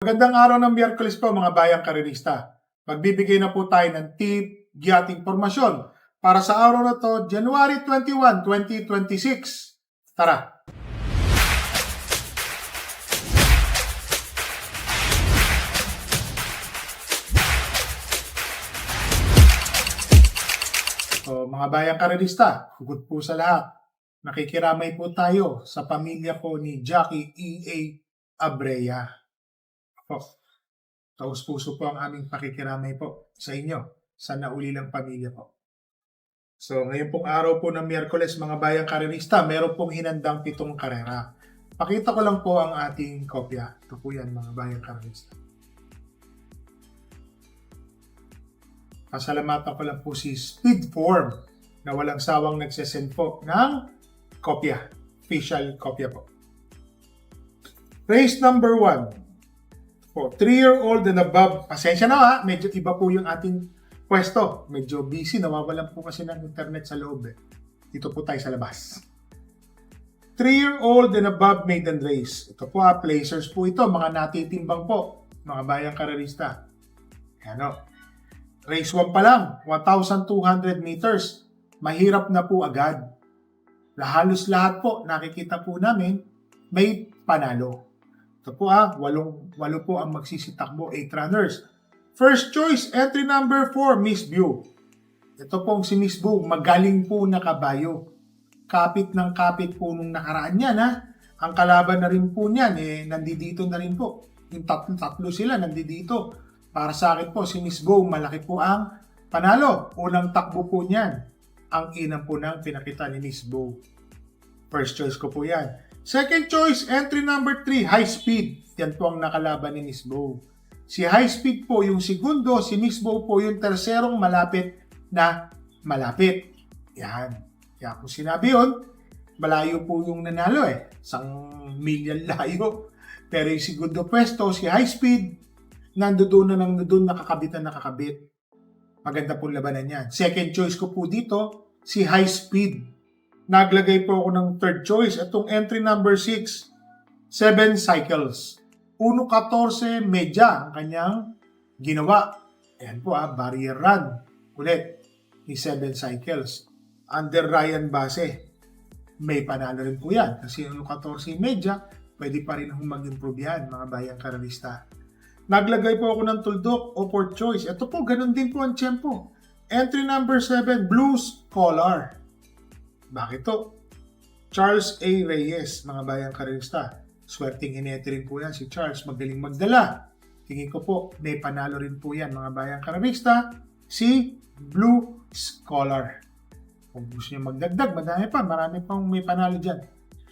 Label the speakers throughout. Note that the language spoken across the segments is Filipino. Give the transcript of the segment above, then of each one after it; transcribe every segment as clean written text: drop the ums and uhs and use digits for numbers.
Speaker 1: Magandang araw ng Miyerkules po mga bayang karerista. Magbibigay na po tayo ng tip, giat impormasyon para sa araw na to, January 21, 2026. Tara! So, mga bayang karerista, hugot po sa lahat. Nakikiramay po tayo sa pamilya po ni Jackie E.A. Abrea. Po, taus-puso po ang aming pakikiramay po sa inyo, sa naulilang pamilya po. So, ngayon pong araw po ng Miyerkules, mga bayang karerista, meron pong hinandang 7 karera. Pakita ko lang po ang ating kopya. Ito po yan, mga bayang karerista. Pasalamatan ko lang po si Speedform na walang sawang nagsesend po ng kopya. Official kopya po. Race number 1. Po, 3-year-old and above. Pasensya na ha, medyo iba po yung ating pwesto. Medyo busy, nawawalan po kasi ng internet sa loob eh. Dito po tayo sa labas. 3-year-old and above maiden race. Ito po ha, placers po ito, mga natitimbang po, mga bayang karerista. Ano? Race 1 pa lang, 1,200 meters. Mahirap na po agad. Halos lahat po, nakikita po namin, may panalo. Ito po walo po ang magsisitakbo, 8 runners. First choice, entry number 4, Miss View. Ito pong si Miss View, magaling po na kabayo. Kapit ng kapit po nung nakaraan yan Ang kalaban na rin po niyan, nandito na rin po. Yung tatlo sila, nandito. Para sa akin po, si Miss Go, malaki po ang panalo. Unang takbo po niyan, ang inang po ng pinakita ni Miss Go. First choice ko po yan. Second choice, entry number 3, High Speed. Yan po ang nakalaban ni Miss Go. Si High Speed po yung segundo, si Miss Go po yung terserong malapit na malapit. Yan. Kaya kung sinabi yun, malayo po yung nanalo 1 milyon layo. Pero yung segundo pwesto, si High Speed, nandoon nakakabit na nakakabit. Maganda pong labanan yan. Second choice ko po dito, si High Speed. Naglagay po ako ng third choice. Itong entry number 6, 7 cycles. 1.14 medya ang kanyang ginawa. Ayan po barrier run. Ulit, ni 7 cycles. Under Ryan Base. May panalo rin po yan. Kasi 1.14 medya, pwede pa rin mag-improve yan, mga bayang karerista. Naglagay po ako ng tuldok o fourth choice. Ito po, ganun din po ang tiyempo. Entry number 7, Blue Scholar. Bakit to? Charles A. Reyes, mga bayang karerista. Swerting inete rin po yan si Charles. Magaling magdala. Tingin ko po, may panalo rin po yan, mga bayang karerista. Si Blue Scholar. Kung gusto niyo magdagdag, marami pang may panalo dyan.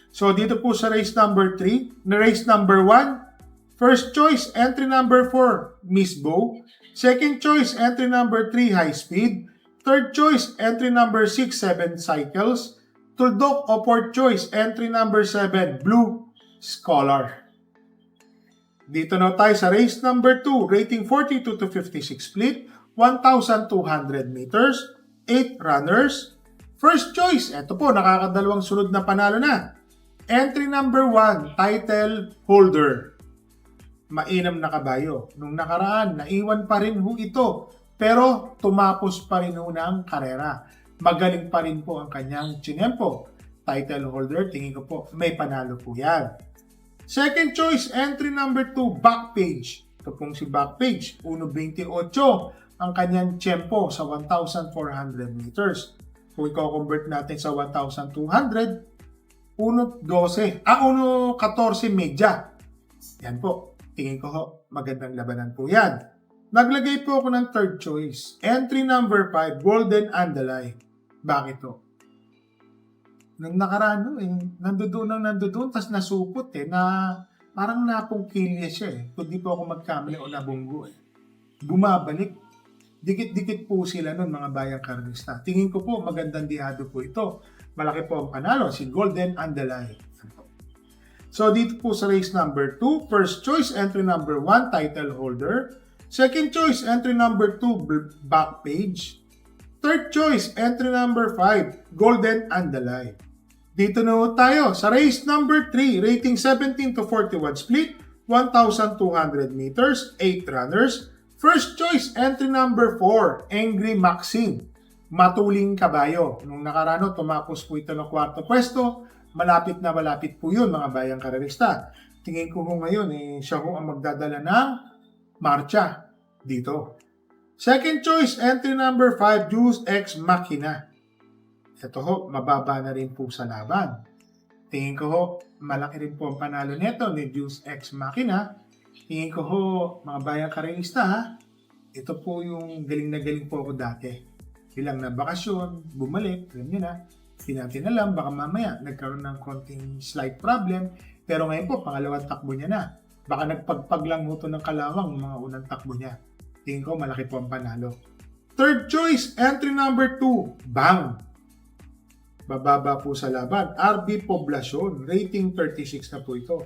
Speaker 1: So, dito po sa race number 3, na race number 1, first choice, entry number 4, Miss Bo. Second choice, entry number 3, High Speed. Third choice, entry number 6, 7 cycles. Tuldok o fourth choice, entry number 7, Blue Scholar. Dito na tayo sa race number 2, rating 42 to 56 split, 1,200 meters, 8 runners. First choice, ito po, nakakadalawang sunod na panalo na. Entry number 1, title holder. Mainam na kabayo. Nung nakaraan, naiwan pa rin ito. Pero tumapos pa rin ng karera. Magaling pa rin po ang kanyang tinempo. Title holder, tingin ko po, may panalo po yan. Second choice, entry number 2, Backpage. Ito pong si Backpage, 1.28 ang kanyang tiempo sa 1,400 meters. Kung i-convert natin sa 1,200, 1.14 medya. Yan po. Tingin ko magandang labanan po yan. Naglagay po ako ng third choice. Entry number 5, Golden Andalay. Bakit to? Nung nakaraan, nandoon, tas nasupot na parang napungkilya siya Kung di po ako magkamali o nabunggo Bumabalik. Dikit-dikit po sila nun, mga bayang karerista. Tingin ko po, magandang diado po ito. Malaki po ang panalo, si Golden Andalay. So, dito po sa race number 2, first choice, entry number 1, title holder. Second choice, entry number 2, Backpage. Third choice, entry number 5, Golden Andalay. Dito na tayo sa race number 3, rating 17 to 41 split, 1,200 meters, 8 runners. First choice, entry number 4, Angry Maxine. Matuling kabayo. Nung nakarano, tumapos po ito ng 4th pwesto. Malapit na malapit po yun, mga bayang karerista. Tingin ko ngayon, siya ang magdadala ng marcha dito. Second choice, entry number 5, Deus Ex Machina. Ito mababa na rin po sa laban. Tingin ko malaki rin po ang panalo nito ni Deus Ex Machina. Tingin ko mga bayang karerista, ito po yung galing na galing po ako dati. Bilang na bakasyon, bumalik, alam nyo na, hindi natin alam, baka mamaya nagkaroon ng konting slight problem, pero ngayon po, pangalawang takbo niya na. Baka nagpagpag lang mo ito ng kalawang mga unang takbo niya. Tingin ko malaki po ang panalo. Third choice, entry number 2, Bang. Bababa po sa laban. RB Poblacion, rating 36 na po ito.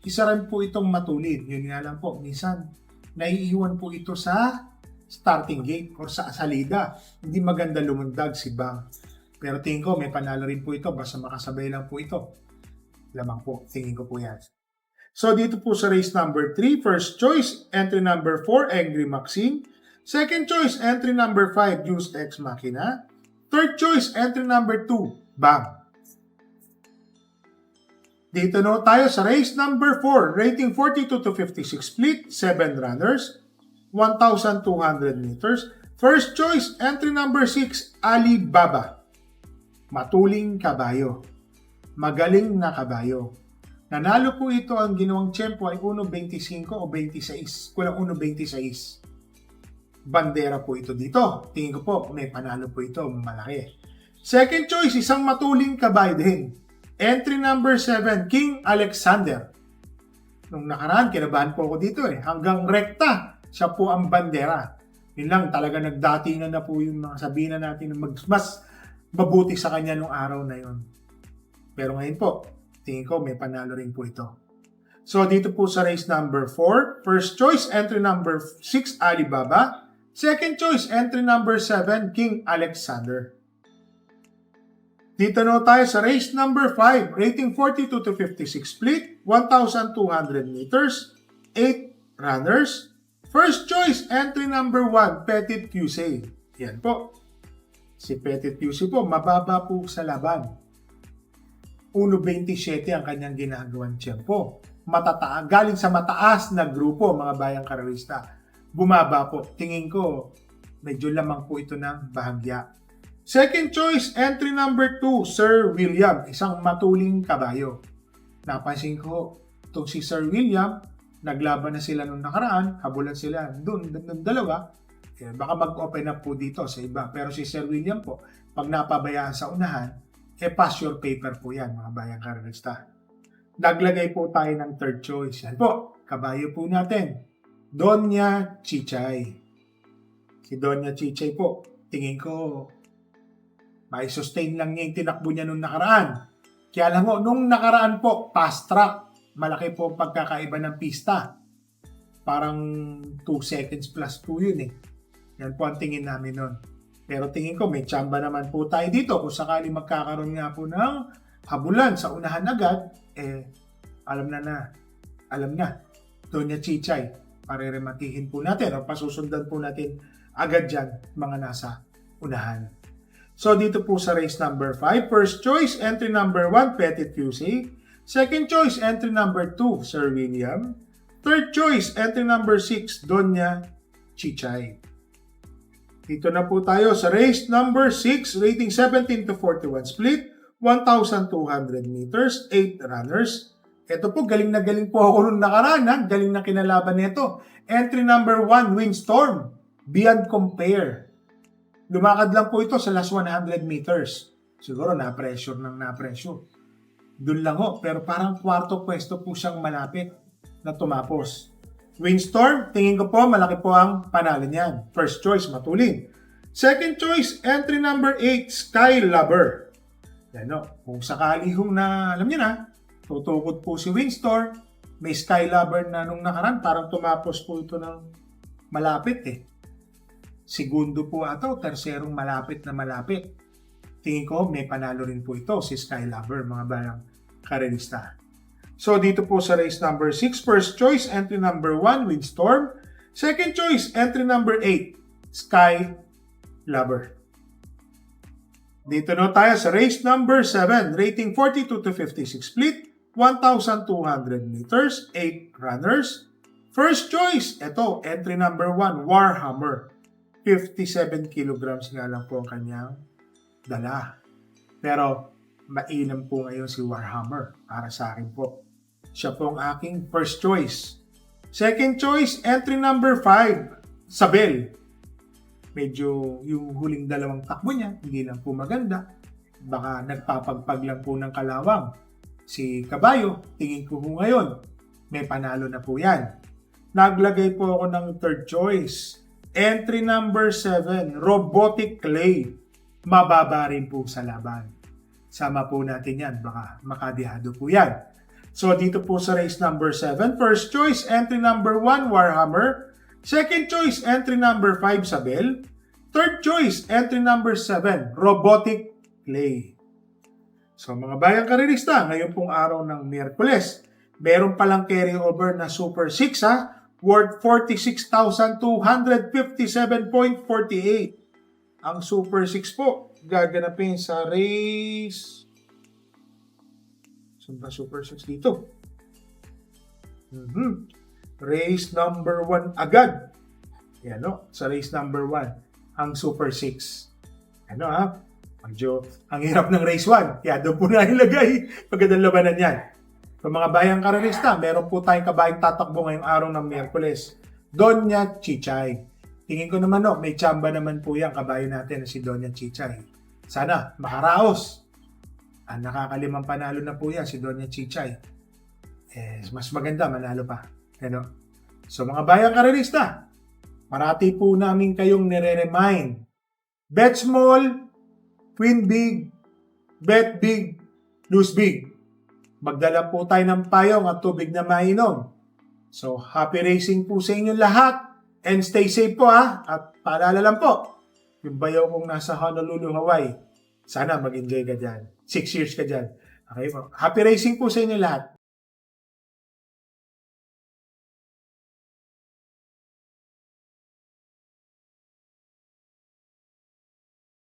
Speaker 1: Isa rin po itong matulid. Yun nga lang po, minsan naiiwan po ito sa starting gate or sa salida. Hindi maganda lumundag si Bang. Pero tingin ko may panalo rin po ito. Basta makasabay lang po ito. Lamang po, tingin ko po yan. So dito po sa race number 3, first choice, entry number 4, Angry Maxine. Second choice, entry number 5, Deus Ex Machina. Third choice, entry number 2, Bang. Dito na tayo sa race number 4, rating 42 to 56 split, 7 runners, 1,200 meters. First choice, entry number 6, Alibaba. Matuling kabayo. Magaling na kabayo. Nanalo po ito, ang ginawang tiyempo ay 1.25 o 26. Kulang 1.26. Bandera po ito dito. Tingin ko po, may panalo po ito, malaki. Second choice, isang matuling kabayo din. Entry number 7, King Alexander. Nung nakaraan, kinabahan po ako dito Hanggang rekta, siya po ang bandera. Yun lang, talaga nagdatingan na po yung mga sabihin na natin na mas mabuti sa kanya nung araw na yun. Pero ngayon po, tingin ko may panalo rin po ito. So dito po sa race number 4, first choice, entry number 6, Alibaba. Second choice, entry number 7, King Alexander. Dito na tayo sa race number 5, rating 42 to 56 split, 1,200 meters, 8 runners. First choice, entry number 1, Petit QC. Yan po. Si Petit QC po, mababa po sa laban. 1.27 ang kanyang ginagawang tiyempo. Galing sa mataas na grupo, mga bayang karerista. Bumaba po. Tingin ko, medyo lamang po ito ng bahagya. Second choice, entry number 2, Sir William. Isang matuling kabayo. Napansin ko, itong si Sir William, naglaban na sila nung nakaraan, habulan sila doon dalawa. Baka mag-open up po dito sa iba. Pero si Sir William po, pag napabayaan sa unahan, pass your paper po yan, mga bayang karerista. Naglagay po tayo ng third choice. Yan po, kabayo po natin. Doña Chichay. Si Doña Chichay po, tingin ko, may sustain lang niya yung tinakbo niya nung nakaraan. Kaya lang po, nung nakaraan po, fast track. Malaki po pagkakaiba ng pista. Parang 2 seconds plus 2 yun Yan po ang tingin namin nun. Pero tingin ko, may tsamba naman po tayo dito. Kung sakali magkakaroon nga po ng habulan sa unahan agad, alam na. Doña Chichay, parerematihin po natin o pasusundan po natin agad dyan mga nasa unahan. So dito po sa race number 5, first choice, entry number 1, Petit QC. Second choice, entry number 2, Sir William. Third choice, entry number 6, Doña Chichay. Dito na po tayo sa race number 6, rating 17 to 41 split, 1,200 meters, 8 runners. Ito po, galing na galing po ako nung nakaraan. Galing na kinalaban nito. Entry number 1, Windstorm, Beyond Compare. Lumakad lang po ito sa last 100 meters. Siguro na-pressure. Doon lang pero parang kwarto pwesto po siyang malapit na tumapos. Windstorm, tingin ko po malaki po ang panalo niyan. First choice, matulin. Second choice, entry number 8, Sky Lover. Yan kung sakali na, alam niyo na, tutukod po si Windstorm. May Sky Lover na nung nakaraan, parang tumapos po ito ng malapit Segundo po ato, terserong malapit. Tingin ko may panalo rin po ito si Sky Lover, mga bayang karerista. So, dito po sa race number 6, first choice, entry number 1, Windstorm. Second choice, entry number 8, Sky Lover. Dito na tayo sa race number 7, rating 42 to 56 split, 1,200 meters, 8 runners. First choice, ito, entry number 1, Warhammer. 57 kilograms nga lang po ang kanyang dala. Pero, mainam po ngayon si Warhammer para sa akin po. Siya po ang aking first choice. Second choice, entry number 5, Sabel. Medyo yung huling dalawang takbo niya, hindi lang po maganda. Baka nagpapagpag lang po ng kalawang. Si Kabayo, tingin ko po ngayon, may panalo na po yan. Naglagay po ako ng third choice. Entry number 7, Robotic Clay. Mababa rin po sa laban. Sama po natin yan, baka makadihado po yan. So dito po sa race number 7, first choice, entry number 1, Warhammer. Second choice, entry number 5, Sabel. Third choice, entry number 7, Robotic Clay. So mga bayang karirista, ngayon pong araw ng Miyerkules, meron palang carryover na Super 6 worth 46,257.48. Ang Super 6 po, gaganapin sa race... Saan ba Super 6 dito? Race number 1 agad. Yan o, sa race number 1, ang Super 6. Ano medyo ang hirap ng race 1. Kaya doon po na ilagay. Pagkadang labanan yan. So mga bayang karalista, meron po tayong kabayang tatakbo ngayong araw ng Miyerkules. Doña Chichay. Tingin ko naman may tsamba naman po yan kabayo natin na si Doña Chichay. Sana makaraos. Nakakalimang panalo na po yan si Doña Chichay. Mas maganda manalo pa. So mga bayang karalista, parati po namin kayong nire-remind. Bet small, win big, bet big, lose big. Magdala po tayo ng payong at tubig na mainom. So, happy racing po sa inyong lahat. And stay safe po At paalala lang po, yung bayaw kong nasa Honolulu, Hawaii, sana mag-enjoy ka dyan. 6 years ka dyan. Okay po. Happy racing po sa inyong lahat.